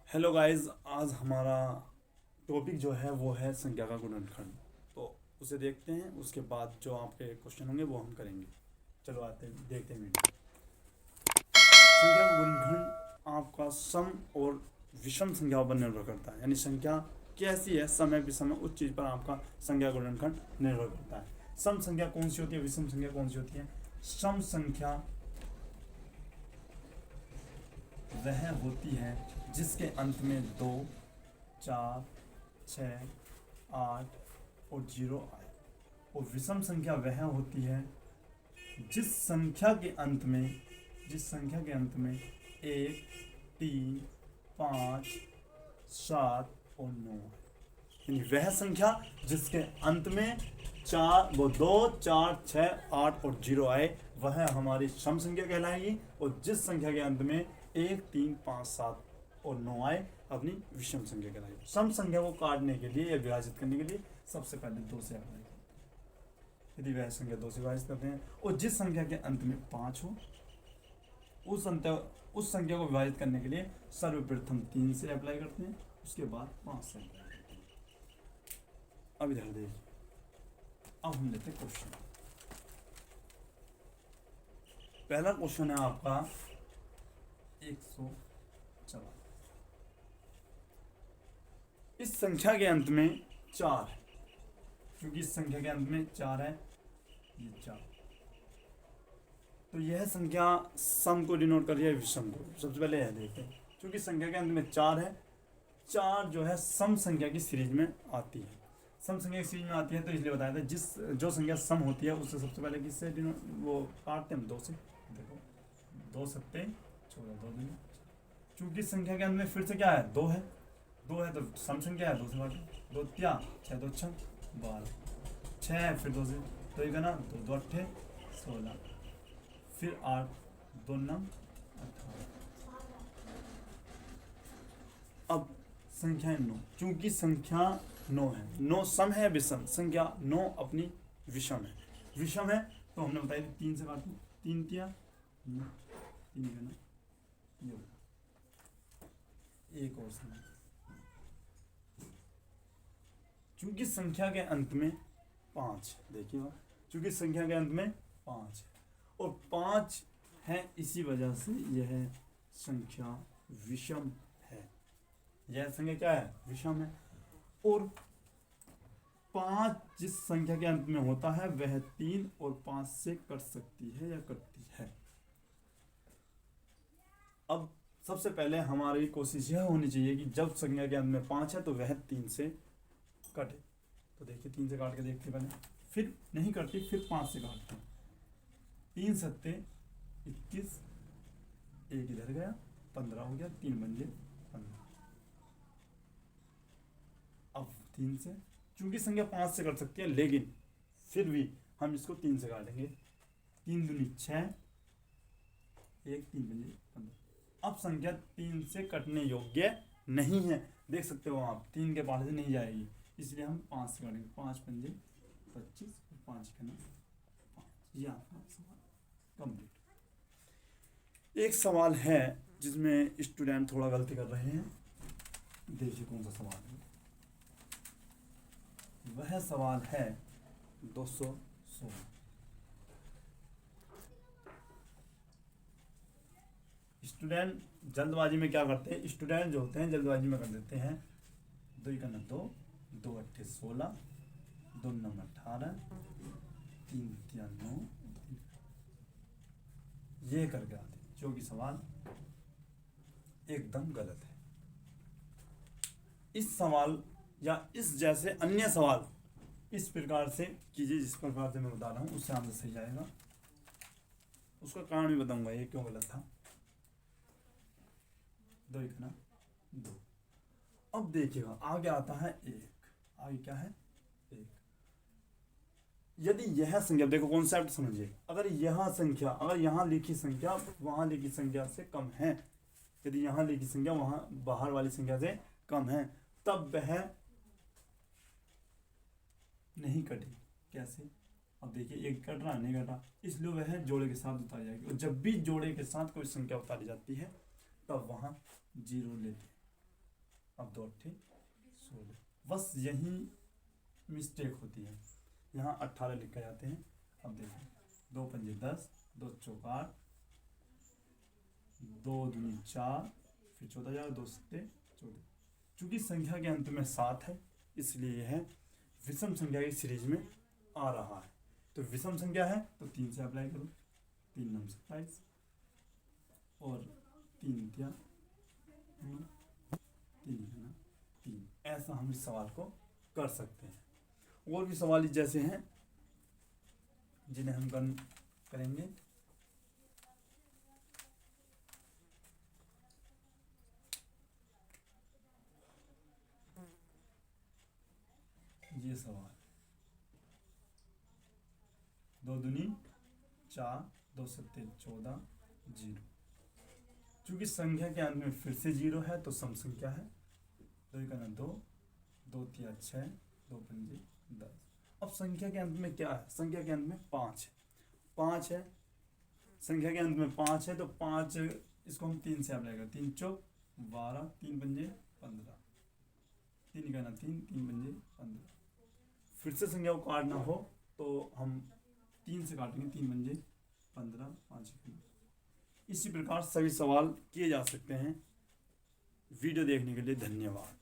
Hello guys, आज हमारा topic जो है वो है संख्या का गुणनखंड। तो उसे देखते हैं, उसके बाद जो आपके क्वेश्चन होंगे वो हम करेंगे। चलो आते हैं, देखते हैं वीडियो। संख्या का गुणनखंड आपका सम और विषम संख्याओं पर निर्भर करता है। यानी संख्या कैसी है, सम है विषम है, उस चीज़ पर आपका संख्या गुणनखंड निर्भर करता है। सम संख्या कौन सी होती है, विषम संख्या कौन सी होती है? सम संख्या वह होती है जिसके अंत में 2, 4, 6, 8 और 0 आए। और विषम संख्या वह होती है जिस संख्या के अंत में 1, 3, 5, 7 और 9 आए। यानी वह संख्या जिसके अंत में 2, 4, 6, 8 और 0 आए वह हमारी सम संख्या कहलाएगी। और जिस संख्या के अंत में 1, 3, 5, 7 और 9 आए अपनी विषम संख्या कहलाएगी। सम संख्या को काटने के लिए या विभाजित करने के लिए सबसे पहले 2 से अप्लाई करते हैं। यदि वह संख्या 2 से विभाजित करते हैं और जिस संख्या के अंत में 5 हो, उस संख्या को विभाजित करने के लिए सर्वप्रथम 3 से अप्लाई करते हैं, उसके बाद 5 से अप्लाई करते हैं। अब इधर देखिए, अब हम लेते हैं क्वेश्चन। पहला क्वेश्चन है आपका 104। इस संख्या के अंत में 4 है, क्योंकि इस संख्या के अंत में 4 है, ये 4, तो यह संख्या सम को डिनोट कर रही है विषम को। सबसे पहले यह देखते हैं, क्योंकि संख्या के अंत में 4 है, 4 जो है सम संख्या की सीरीज में आती है। सम संख्या की सीरीज में आती है तो इसलिए बताया था जो संख्या सम होती है उससे सबसे पहले किससे वो काटते हैं, 2 से। देखो 2 सत्ते 14, 2 दूनी। चूंकि संख्या के अंत में फिर से क्या है, 2 है, 2 है तो सम संख्या है, 2 से काटो, 2 क्या 6, 2 6 12, 6 है फिर 2 से, तो ये कहना 2, 2 8 16, फिर 8, 2 9 18। अब संख्या 9, चूंकि संख्या 9 है, 9 सम है विषम, संख्या 9 अपनी विषम है। विषम है तो हमने बताया 3 से काटो, 3 तिया 9, 3 का 9, ये होगा एक और संख्या। चूंकि संख्या के अंत में 5, देखिए चूंकि संख्या के अंत में 5 है और 5 है, इसी वजह से यह संख्या विषम है। यह संख्या क्या है, विषम है। और 5 जिस संख्या के अंत में होता है वह 3 और 5 से कट सकती है या कटती है। अब सबसे पहले हमारी कोशिश यह होनी चाहिए कि जब संख्या के अंत में 5 है तो वह 3 से कटे। तो देखिए 3 से काट के देखते पहले, फिर नहीं कटती, फिर 5 से काटते हैं। 3 सत्ते 21, एक इधर गया 15 हो गया, 3 बन गए 15। अब 3 से, चूंकि संख्या 5 से कट सकती है लेकिन फिर भी हम इसको 3 से काटेंगे। 3 दूनी 6, 1 3 बजे 15। अब संख्या 3 से कटने योग्य नहीं है, देख सकते हो आप 3 के पास से नहीं जाएगी, इसलिए हम 5 से काटेंगे। 5 पंजे 25 और 5 का 5। यह आपका सवाल कंप्लीट। एक सवाल है जिसमें स्टूडेंट थोड़ा गलती कर रहे हैं, देखिए कौन सा सवाल है। वह सवाल है 216। स्टूडेंट जल्दबाजी में क्या करते हैं, स्टूडेंट जो होते हैं जल्दबाजी में कर देते हैं 2 का 2, 2 8 16, 2 9 18, 3 3 9, ये करके आते हैं, जो कि सवाल एकदम गलत है। इस सवाल या इस जैसे अन्य सवाल इस प्रकार से कीजिए जिस प्रकार से मैं बता रहा हूँ, उससे आंसर सही जाएगा। उसका कारण भी बताऊंगा ये क्यों गलत था। 2 का 2। अब देखिएगा आगे आता है 1, आगे क्या है 1। यदि यह संख्या, देखो कॉन्सेप्ट समझिए, अगर यहाँ लिखी संख्या वहां लिखी संख्या से कम है, यदि यहाँ लिखी संख्या वहां बाहर वाली संख्या से कम है, तब वह नहीं कटेगी। कैसे, अब देखिए 1 कट रहा नहीं कट रहा, इसलिए वह जोड़े के साथ उतारी जाएगी। और जब भी जोड़े के साथ कोई संख्या उतारी जाती है तब वहां 0 लेते हैं। अब 2 8 16। बस यही मिस्टेक होती है, यहाँ 18 लिखे जाते हैं। अब देखो 2 पंजे 10, 2 चौक 8, 2 दूनी 4, फिर 14 जाएगा, 2 सत्ते 14। चूंकि संख्या के अंत में 7 है इसलिए यह विषम संख्या की सीरीज में आ रहा है। तो विषम संख्या है तो 3 से अप्लाई करो, 3 9 27 और 3 3 3, ऐसा हम इस सवाल को कर सकते हैं। और भी सवाल जैसे हैं जिन्हें हम गण करेंगे। ये सवाल 2 दूनी 4, 2 सत्ते 14 0। चूंकि संख्या के अंत में फिर से 0 है तो सम संख्या है। 2 का 2, 2 3 6, 2 पंजे 10। अब संख्या के अंत में क्या है? संख्या के अंत में 5 है, 5 है। संख्या के अंत में 5 है तो 5 इसको हम 3 से अप्लाई करें। 3 चौक 12, 3 पंजे 15, 3 का 3, 3 पंजे 15। फिर से संख्या को काटना हो तो हम 3 से काटेंगे, 3 पंजे 15, 5 इसी प्रकार सभी सवाल किए जा सकते हैं। वीडियो देखने के लिए धन्यवाद।